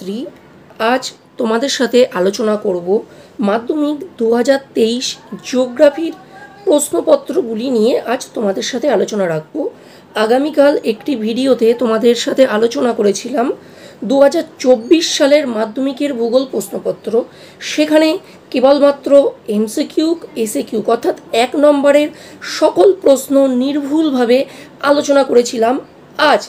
শাস্ত্রী। আজ তোমাদের সাথে আলোচনা করব মাধ্যমিক 2023 জিওগ্রাফির প্রশ্নপত্রগুলি নিয়ে। আজ তোমাদের সাথে আলোচনা রাখব। আগামীকাল একটি ভিডিওতে তোমাদের সাথে আলোচনা করেছিলাম 2024 সালের মাধ্যমিকের ভূগোল প্রশ্নপত্র। সেখানে কেবলমাত্র এমসিকিউ এসএকিউ অর্থাৎ 1 নম্বরের সকল প্রশ্ন নির্ভুলভাবে আলোচনা করেছিলাম। আজ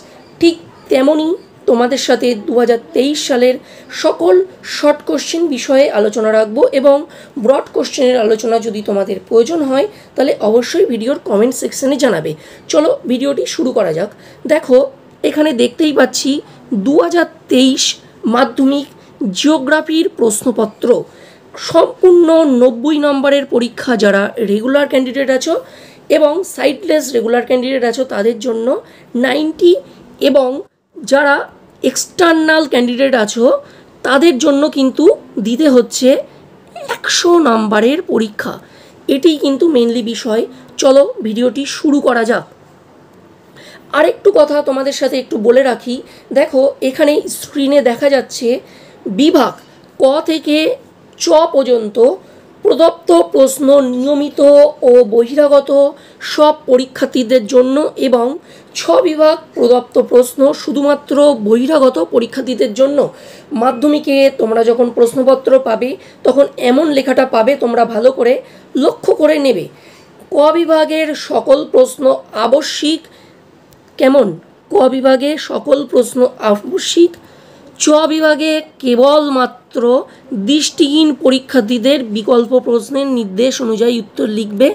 ঠিক তেমনই তোমাদের সাথে 2023 সালের সকল শর্ট কোশ্চেন বিষয়ে আলোচনা রাখবো এবং ব্রড কোশ্চেনের আলোচনা যদি তোমাদের প্রয়োজন হয় তাহলে অবশ্যই ভিডিওর কমেন্ট সেকশনে জানাবে। চলো ভিডিওটি শুরু করা যাক। দেখো এখানে দেখতেই পাচ্ছি 2023 মাধ্যমিক জিওগ্রাফির প্রশ্নপত্র। সম্পূর্ণ 90 নম্বরের পরীক্ষা যারা রেগুলার ক্যান্ডিডেট আছো এবং সাইডলেস রেগুলার ক্যান্ডিডেট আছো তাদের জন্য 90 এবং যারা এক্সটার্নাল ক্যান্ডিডেট আছো তাদের জন্য কিন্তু দিতে হচ্ছে 100 নম্বরের পরীক্ষা। এটি কিন্তু মেনলি বিষয়। চলো ভিডিওটি শুরু করা যাক। আরেকটু কথা তোমাদের সাথে একটু বলে রাখি। দেখো এখানে স্ক্রিনে দেখা যাচ্ছে বিভাগ ক থেকে চ পর্যন্ত প্রদত্ত প্রশ্ন নিয়মিত ও বহিরাগত সব পরীক্ষার্থীদের জন্য এবং 6 বিভাগ প্রদত্ত প্রশ্ন শুধুমাত্র বহিরাগত পরীক্ষার্থীদের জন্য। মাধ্যমিকে তোমরা যখন প্রশ্নপত্র পাবে তখন এমন লেখাটা পাবে, তোমরা ভালো করে লক্ষ্য করে নেবে। ক বিভাগের সকল প্রশ্ন আবশ্যিক। কেমন? ক বিভাগে সকল প্রশ্ন আবশ্যিক। চ বিভাগে কেবলমাত্র দৃষ্টিহীন পরীক্ষার্থীদের বিকল্প প্রশ্নের নির্দেশ অনুযায়ী উত্তর লিখবে,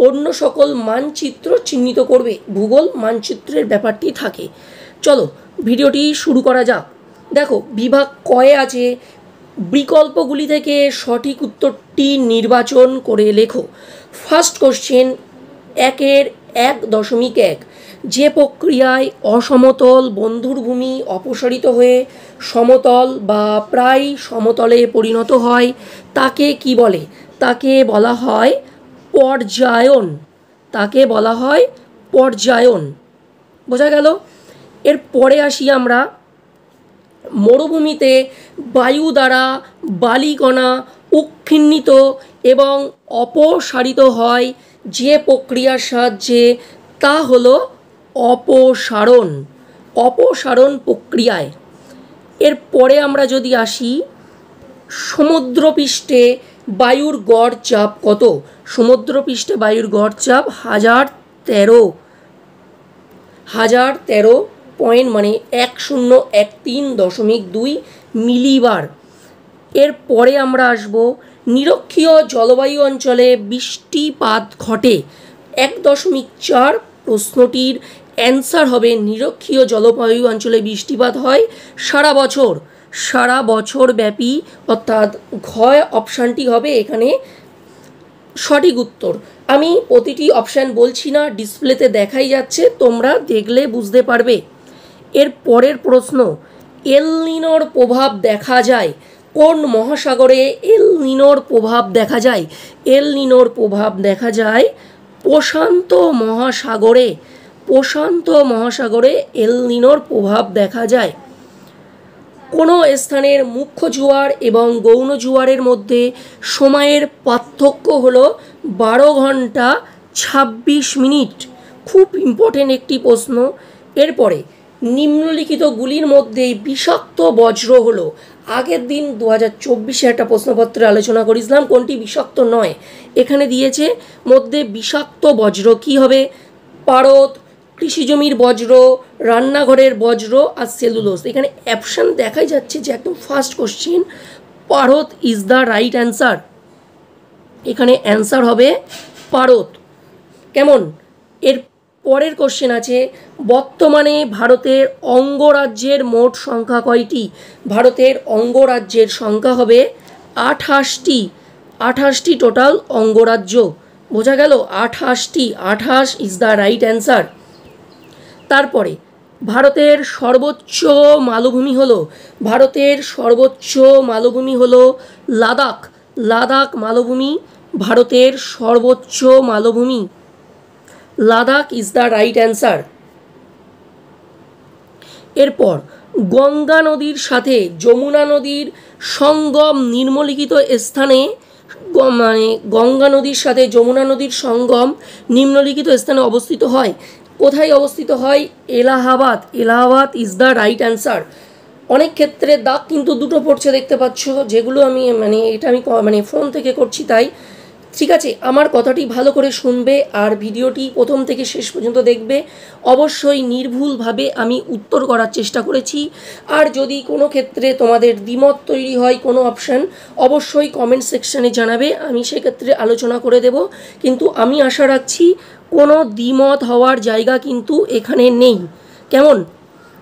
অন্য সকল মানচিত্র চিহ্নিত করবে। ভূগোল মানচিত্রের ব্যাপারটি থাকে। চলো ভিডিওটি শুরু করা যাক। দেখো বিভাগ কয়ে আছে বিকল্পগুলি থেকে সঠিক উত্তরটি নির্বাচন করে লেখো। ফার্স্ট কোশ্চেন 1.1 যে প্রক্রিয়ায় অসমতল বন্ধুরভূমি অপসারিত হয়ে সমতল বা প্রায় সমতলে পরিণত হয় তাকে কি বলে? তাকে বলা হয় পর্যায়ন। তাকে বলা হয় পর্যায়ন। বোঝা গেল? এর পরে আসি আমরা। মরুভূমিতে বায়ু দ্বারা বালিকণা উৎক্ষিন্নিত এবং অপসারিত হয় যে প্রক্রিয়ার সাহায্যে তা হলো অপসারণ। অপসারণ প্রক্রিয়ায়। এর পরে আমরা যদি আসি সমুদ্রপৃষ্ঠে বায়ুর গড় চাপ কত? সমুদ্রপৃষ্ঠে বায়ুর গড় চাপ 1013 পয়েন্ট মানে 1013.2 মিলিবার। এর পরে আমরা আসব নিরক্ষীয় জলবায়ু অঞ্চলে বৃষ্টিপাত ঘটে 1.4। প্রশ্নটির অ্যান্সার হবে নিরক্ষীয় জলবায়ু অঞ্চলে বৃষ্টিপাত হয় সারা বছর ব্যাপী, অর্থাৎ ঘ অপশানটি হবে এখানে সঠিক উত্তর। আমি প্রতিটি অপশান বলছি না, ডিসপ্লেতে দেখাই যাচ্ছে, তোমরা দেখলে বুঝতে পারবে। এর পরের প্রশ্ন এল নিনোর প্রভাব দেখা যায় কোন মহাসাগরে? এল নিনোর প্রভাব দেখা যায়, এল নিনোর প্রভাব দেখা যায় প্রশান্ত মহাসাগরে। প্রশান্ত মহাসাগরে এল নিনোর প্রভাব দেখা যায়। কোনো স্থানের মুখ্য জোয়ার এবং গৌণ জোয়ারের মধ্যে সময়ের পার্থক্য হলো 12 ঘন্টা 26 মিনিট। খুব ইম্পর্টেন্ট একটি প্রশ্ন। এরপরে নিম্নলিখিতগুলির মধ্যে বিষাক্ত বজ্র হলো। আগের দিন 2024-এ একটা প্রশ্নপত্রে আলোচনা করেছিলাম কোনটি বিষাক্ত নয়। এখানে দিয়েছে মধ্যে বিষাক্ত বজ্র কি হবে? পারদ, কৃষিজমির বজ্র, রান্নাঘরের বজ্র আর সেলুলোজ। এখানে অপশান দেখাই যাচ্ছে যে একদম ফার্স্ট কোশ্চেন পারদ ইজ দ্য রাইট অ্যান্সার। এখানে অ্যান্সার হবে পারদ। কেমন? এর পরের কোশ্চেন আছে বর্তমানে ভারতের অঙ্গরাজ্যের মোট সংখ্যা কয়টি? ভারতের অঙ্গরাজ্যের সংখ্যা হবে 28টি। 28টি টোটাল অঙ্গরাজ্য। বোঝা গেল? 28টি। 28 ইজ দ্য রাইট অ্যান্সার। তারপরে ভারতের সর্বোচ্চ মালভূমি হলো, ভারতের সর্বোচ্চ মালভূমি হলো লাদাখ। লাদাখ মালভূমি ভারতের সর্বোচ্চ মালভূমি। Ladakh is the right answer. এরপর গঙ্গা নদীর সাথে যমুনা নদীর সঙ্গম নিম্নলিখিত স্থানে মানে গঙ্গা নদীর সাথে যমুনা নদীর সঙ্গম নিম্নলিখিত স্থানে অবস্থিত হয়। কোথায় অবস্থিত হয়? Allahabad. Allahabad is the right answer. অনেক ক্ষেত্রে দাগ কিন্তু দুটো পড়ছে দেখতে পাচ্ছ, যেগুলো আমি এটা আমি ফোন থেকে করছি তাই। ঠিক আছে, আমার কথাটি ভালো করে শুনবে আর ভিডিওটি প্রথম থেকে শেষ পর্যন্ত দেখবে। অবশ্যই নির্ভুলভাবে আমি উত্তর করার চেষ্টা করেছি। আর যদি কোনো ক্ষেত্রে তোমাদের দ্বিমত তৈরি হয় কোনো অপশান, অবশ্যই কমেন্ট সেকশানে জানাবে, আমি সেক্ষেত্রে আলোচনা করে দেব। কিন্তু আমি আশা রাখছি কোনো দ্বিমত হওয়ার জায়গা কিন্তু এখানে নেই। কেমন?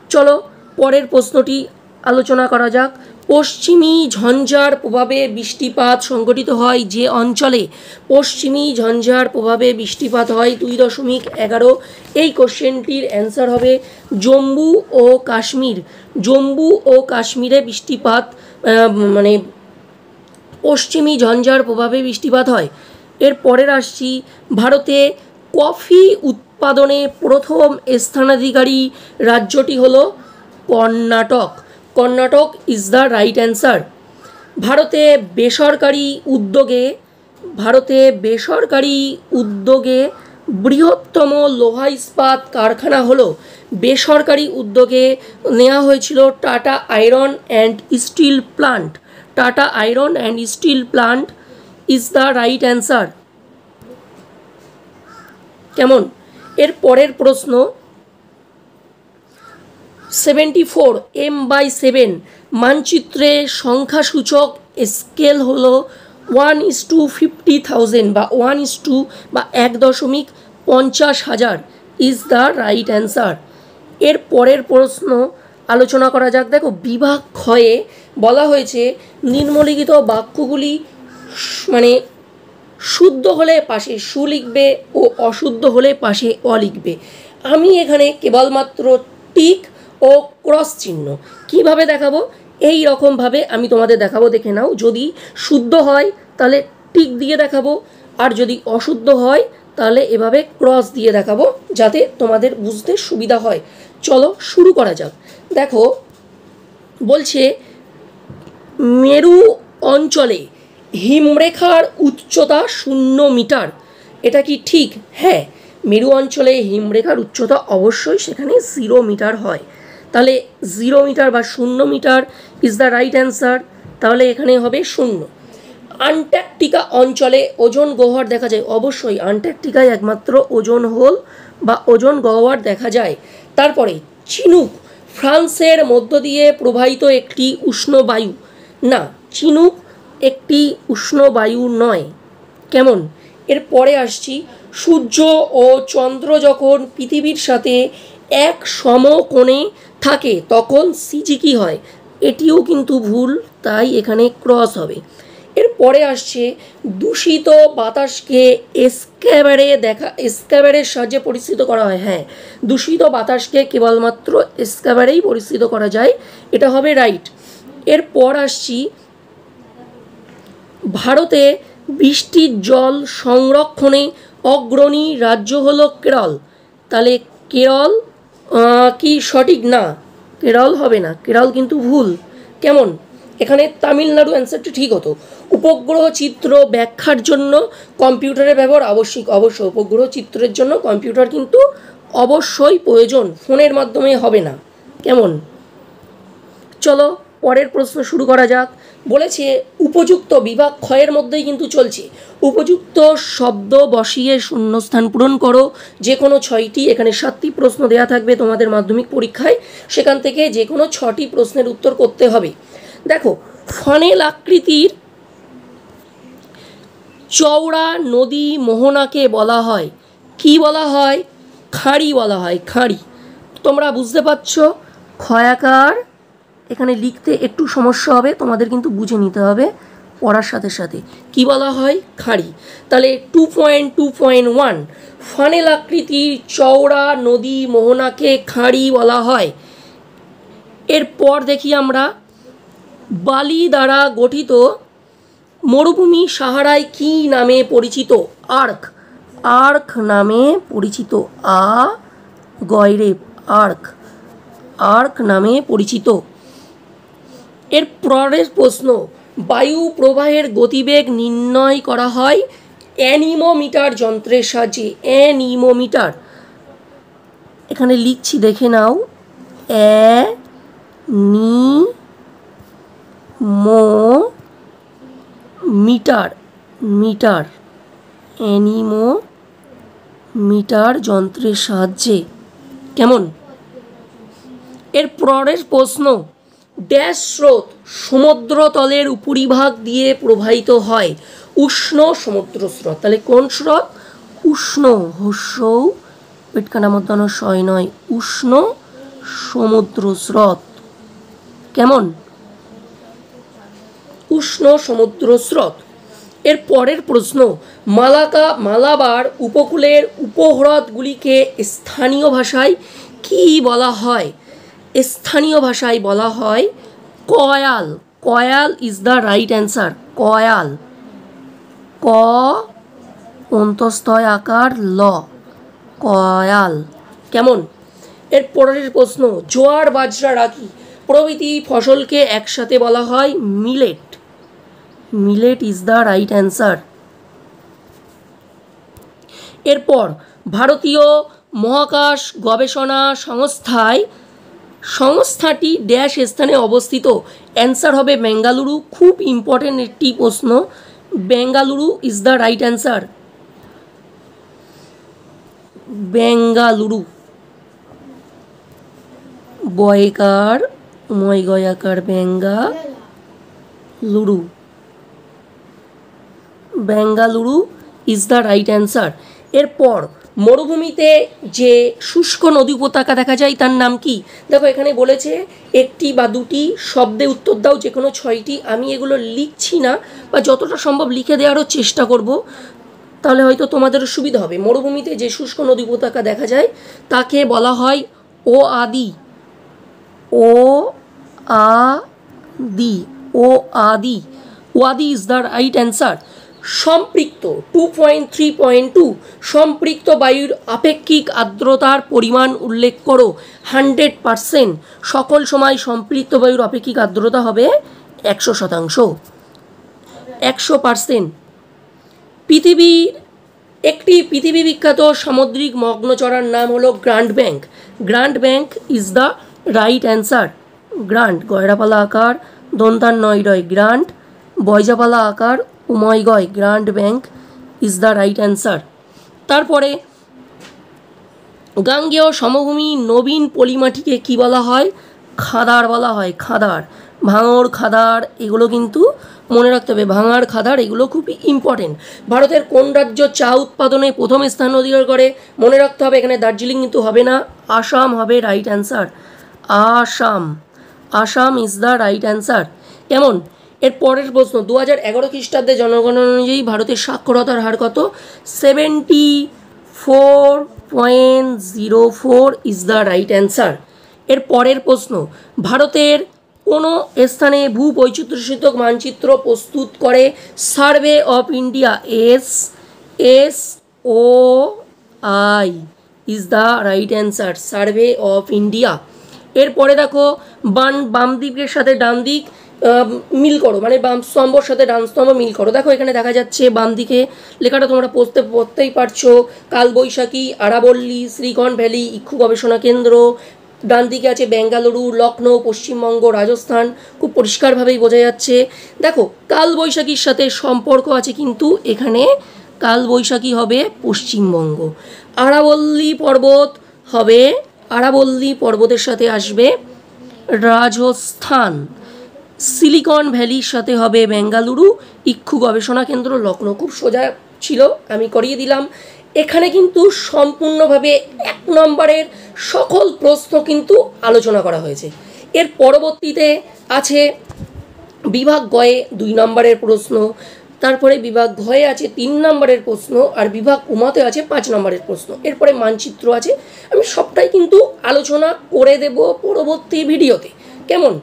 চলো পরের প্রশ্নটি আলোচনা করা যাক। পশ্চিমী ঝঞ্ঝার প্রভাবে বৃষ্টিপাত সংঘটিত হয় যে অঞ্চলে? পশ্চিমী ঝঞ্ঝার প্রভাবে বৃষ্টিপাত হয় 2.11। এই কোশ্চেনটির অ্যান্সার হবে জম্মু ও কাশ্মীর। জম্মু ও কাশ্মীরে বৃষ্টিপাত পশ্চিমী ঝঞ্ঝার প্রভাবে বৃষ্টিপাত হয়। এর পরের আসছি, ভারতে কফি উৎপাদনে প্রথম স্থানাধিকারী রাজ্যটি হলো Karnataka. Karnataka is the right answer. ভারতে বেসরকারি উদ্যোগে বৃহত্তম লোহা ইস্পাত কারখানা হলো? বেসরকারি উদ্যোগে নেওয়া হয়েছিল tata iron and still plant. Tata iron and still plant is the right answer. কেমন? এর পরের প্রশ্ন, 74 M/7 মানচিত্রে সংখ্যাসূচক স্কেল হলো 1:50,000 বা 1:1,50,000 ইজ দ্য রাইট অ্যান্সার। এর পরের প্রশ্ন আলোচনা করা যাক। দেখো, বিভাগ ক্ষয়ে বলা হয়েছে নিম্নলিখিত বাক্যগুলি শুদ্ধ হলে পাশে সু লিখবে ও অশুদ্ধ হলে পাশে অ লিখবে। আমি এখানে কেবলমাত্র টিক ও ক্রস চিহ্ন কিভাবে দেখাবো, এই রকমভাবে আমি তোমাদের দেখাবো, দেখে নাও। যদি শুদ্ধ হয় তাহলে টিক দিয়ে দেখাবো, আর যদি অশুদ্ধ হয় তাহলে এভাবে ক্রস দিয়ে দেখাবো, যাতে তোমাদের বুঝতে সুবিধা হয়। চলো শুরু করা যাক। দেখো, বলছে মেরু অঞ্চলে হিমরেখার উচ্চতা 0 মিটার। এটা কি ঠিক? হ্যাঁ, মেরু অঞ্চলে হিমরেখার উচ্চতা অবশ্যই সেখানে 0 মিটার হয়। তাহলে 0 মিটার বা 0 metre is the right answer. তাহলে এখানে হবে 0। আন্টার্কটিকা অঞ্চলে ওজোন গহ্বর দেখা যায়? অবশ্যই আন্টার্কটিকায় একমাত্র ওজোন হোল বা ওজোন গহ্বর দেখা যায়। তারপরে চিনুক ফ্রান্সের মধ্য দিয়ে প্রবাহিত একটি উষ্ণ বায়ু? না, চিনুক একটি উষ্ণ বায়ু নয়। কেমন? এর পরে আসছি, সূর্য ও চন্দ্র যখন পৃথিবীর সাথে এক সমকোণে থাকে তখন সিজি কি হয়? এটিও কিন্তু ভুল, তাই এখানে ক্রস হবে। এর পরে আসছে, দূষিত বাতাসকে স্ক্যাবারের সাহায্যে পরিস্থিত করা হয়? হ্যাঁ, দূষিত বাতাসকে কেবলমাত্র স্ক্যাবারেই পরিস্থিত করা যায়, এটা হবে রাইট। এরপর আসছি, ভারতে বৃষ্টির জল সংরক্ষণে অগ্রণী রাজ্য হলো কেরল। তাহলে কেরল কি সঠিক? না, কেরল হবে না, কেরল কিন্তু ভুল। কেমন? এখানে তামিলনাড়ু অ্যান্সারটি ঠিক হতো। উপগ্রহ চিত্র ব্যাখ্যার জন্য কম্পিউটারের ব্যবহার অবশ্যই উপগ্রহ চিত্রের জন্য কম্পিউটার কিন্তু অবশ্যই প্রয়োজন, ফোনের মাধ্যমে হবে না। কেমন? চলো পরের প্রশ্ন শুরু করা যাক। বলেছে উপযুক্ত বিভাগ ক্ষয়ের মধ্যেই কিন্তু চলছে। উপযুক্ত শব্দ বসিয়ে শূন্যস্থান পূরণ করো। যে কোনো 6টি, এখানে 7টি প্রশ্ন দেওয়া থাকবে তোমাদের মাধ্যমিক পরীক্ষায়, সেখান থেকে যে কোনো 6টি প্রশ্নের উত্তর করতে হবে। দেখো, ফানেল আকৃতির চওড়া নদী মোহনাকে বলা হয়? কি বলা হয়? খাঁড়ি বলা হয়, খাঁড়ি। তোমরা বুঝতে পারছো, ক্ষয়াকার এখানে লিখতে একটু সমস্যা হবে, তোমাদের কিন্তু বুঝে নিতে হবে পড়ার সাথে সাথে। কি বলা হয়? খাঁড়ি। তাহলে 2.2.1 ফানেল আকৃতির চওড়া নদী মোহনাকে খাঁড়ি বলা হয়। এরপর দেখি আমরা, বালি দ্বারা গঠিত মরুভূমি সাহারায় কি নামে পরিচিত? আর্ক। আর্ক নামে পরিচিত। গয়রে আর্ক। আর্ক নামে পরিচিত। এর পরের প্রশ্ন, বায়ু প্রবাহের গতিবেগ নির্ণয় করা হয় অ্যানিমোমিটার যন্ত্রের সাহায্যে। অ্যানিমোমিটার, এখানে লিখছি দেখে নাও, অ্যানিমোমিটার, মিটার, অ্যানিমোমিটার যন্ত্রের সাহায্যে। কেমন? এর পরের প্রশ্ন, ড্যাশ স্রোত সমুদ্রতলের উপরিভাগ দিয়ে প্রবাহিত হয়? উষ্ণ সমুদ্র স্রোত। তাহলে কোন স্রোত? উষ্ণ, হস্যৌ পেটকানা মধ্যাহ্ন শয় নয়, উষ্ণ সমুদ্র স্রোত। কেমন? উষ্ণ সমুদ্র স্রোত। এর পরের প্রশ্ন, মালাবার উপকূলের উপহ্রদগুলিকে স্থানীয় ভাষায় কি বলা হয়? স্থানীয় ভাষায় বলা হয় কয়াল। কয়াল ইজ দ্য রাইট অ্যান্সার। কয়াল, ক অন্তস্থয় আকার ল, কয়াল। কেমন? এর পরের প্রশ্ন, জোয়ার বাজরা রাগি প্রভৃতি ফসলকে একসাথে বলা হয় millet. Millet is the right answer. এরপর ভারতীয় মহাকাশ গবেষণা সংস্থাটি ড্যাশ স্থানে অবস্থিত? অ্যান্সার হবে বেঙ্গালুরু। খুব ইম্পর্টেন্ট একটি প্রশ্ন, Bengaluru is the right answer. Bengaluru, বয়কার ময় গয়াকার Bengaluru, Bengaluru is the right answer. এরপর মরুভূমিতে যে শুষ্ক নদী উপত্যকা দেখা যায় তার নাম কি? দেখো এখানে বলেছে একটি বা দুটি শব্দে উত্তর দাও, যে কোনো 6টি। আমি এগুলো লিখছি না, বা যতটা সম্ভব লিখে দেওয়ারও চেষ্টা করব, তাহলে হয়তো তোমাদেরও সুবিধা হবে। মরুভূমিতে যে শুষ্ক নদী উপত্যকা দেখা যায় তাকে বলা হয় ও আদি। ও আদি, ও আদি, ওয়াদি ইজ দ্য রাইট অ্যান্সার। সম্পৃক্ত 2.3.2, সম্পৃক্ত বায়ুর আপেক্ষিক আর্দ্রতার পরিমাণ উল্লেখ করো। 100%। সকল সময় সম্পৃক্ত বায়ুর আপেক্ষিক আর্দ্রতা হবে 100%। 100%। পৃথিবী বিখ্যাত সামুদ্রিক মগ্নচড়ার নাম হলো grand bank. Grand bank is the right answer. Grand, গয়রাপালা আকার দন্তান নয় রয়, গ্র্যান্ড, বয়জাপালা আকার উময় গয়, grand bank is the right answer. তারপরে গাঙ্গেয় সমভূমি নবীন পলিমাটিকে কি বলা হয়? খাদার বলা হয়। খাদার, ভাঙড়, খাদার, এগুলো কিন্তু মনে রাখতে হবে। ভাঙাড়, খাদার, এগুলো খুবই ইম্পর্টেন্ট। ভারতের কোন রাজ্য চা উৎপাদনে প্রথম স্থান অধিকার করে? মনে রাখতে হবে, এখানে দার্জিলিং কিন্তু হবে না, আসাম হবে right answer. Assam, Assam is the right answer. কেমন? এর পরের প্রশ্ন, 2011 খ্রিস্টাব্দে জনগণনা অনুযায়ী ভারতের সাক্ষরতার হার কত? 74.04 ইজ দ্য রাইট অ্যান্সার। এর পরের প্রশ্ন, ভারতের কোনো স্থানে ভূবৈচিত্র্যসূচক মানচিত্র প্রস্তুত করে survey of India? SOI is the right answer, survey of India. এরপরে দেখো, বাম দিকের সাথে ডান দিক মিল করো, মানে বাম স্তম্ভর সাথে ডান স্তম্ভ মিল করো। দেখো এখানে দেখা যাচ্ছে বাম দিকে লেখাটা তোমরা পড়তেই পারছো, কালবৈশাখী, আরাবল্লী, শ্রীগণ ভ্যালি ইক্ষু গবেষণা কেন্দ্র। ডান দিকে আছে বেঙ্গালুরু, লখনৌ, পশ্চিমবঙ্গ, রাজস্থান। খুব পরিষ্কারভাবেই বোঝা যাচ্ছে। দেখো কালবৈশাখীর সাথে সম্পর্ক আছে, কিন্তু এখানে কালবৈশাখী হবে পশ্চিমবঙ্গ। আরাবল্লী পর্বত হবে, আরাবল্লী পর্বতের সাথে আসবে রাজস্থান। সিলিকন ভ্যালির সাথে হবে বেঙ্গালুরু, ইক্ষু গবেষণা কেন্দ্র লখনৌ। খুব সোজা ছিল, আমি করিয়ে দিলাম। এখানে কিন্তু সম্পূর্ণভাবে 1 নম্বরের সকল প্রশ্ন কিন্তু আলোচনা করা হয়েছে। এর পরবর্তীতে আছে বিভাগ গয়ে 2 নম্বরের প্রশ্ন, তারপরে বিভাগ ঘয়ে আছে 3 নম্বরের প্রশ্ন, আর বিভাগ উমাতে আছে 5 নম্বরের প্রশ্ন। এরপরে মানচিত্র আছে। আমি সবটাই কিন্তু আলোচনা করে দেব পরবর্তী ভিডিওতে। কেমন?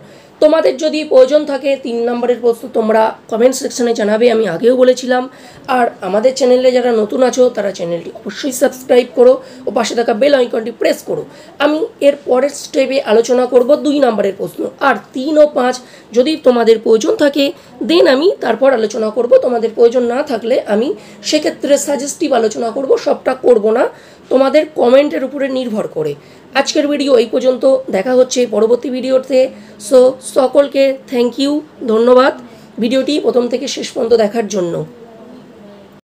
তোমাদের যদি প্রয়োজন থাকে 3 নম্বরের প্রশ্ন তোমরা কমেন্ট সেকশনে জানাবে, আমি আগেও বলেছিলাম। আর আমাদের চ্যানেলে যারা নতুন আছো তারা চ্যানেলটি অবশ্যই সাবস্ক্রাইব করো ও পাশে থাকা বেল আইকনটি প্রেস করো। আমি এর পরের স্টেপে আলোচনা করব 2 নম্বরের প্রশ্ন, আর 3 ও 5 যদি তোমাদের প্রয়োজন থাকে দেন আমি তারপর আলোচনা করব। তোমাদের প্রয়োজন না থাকলে আমি সেক্ষেত্রে সাজেস্টিভ আলোচনা করব, সবটা করব না, তোমাদের কমেন্টের উপরে নির্ভর করে। আজকের ভিডিও এই পর্যন্ত, দেখা হচ্ছে পরবর্তী ভিডিওতে। সকলকে থ্যাংক ইউ, ধন্যবাদ ভিডিওটি প্রথম থেকে শেষ পর্যন্ত দেখার জন্য।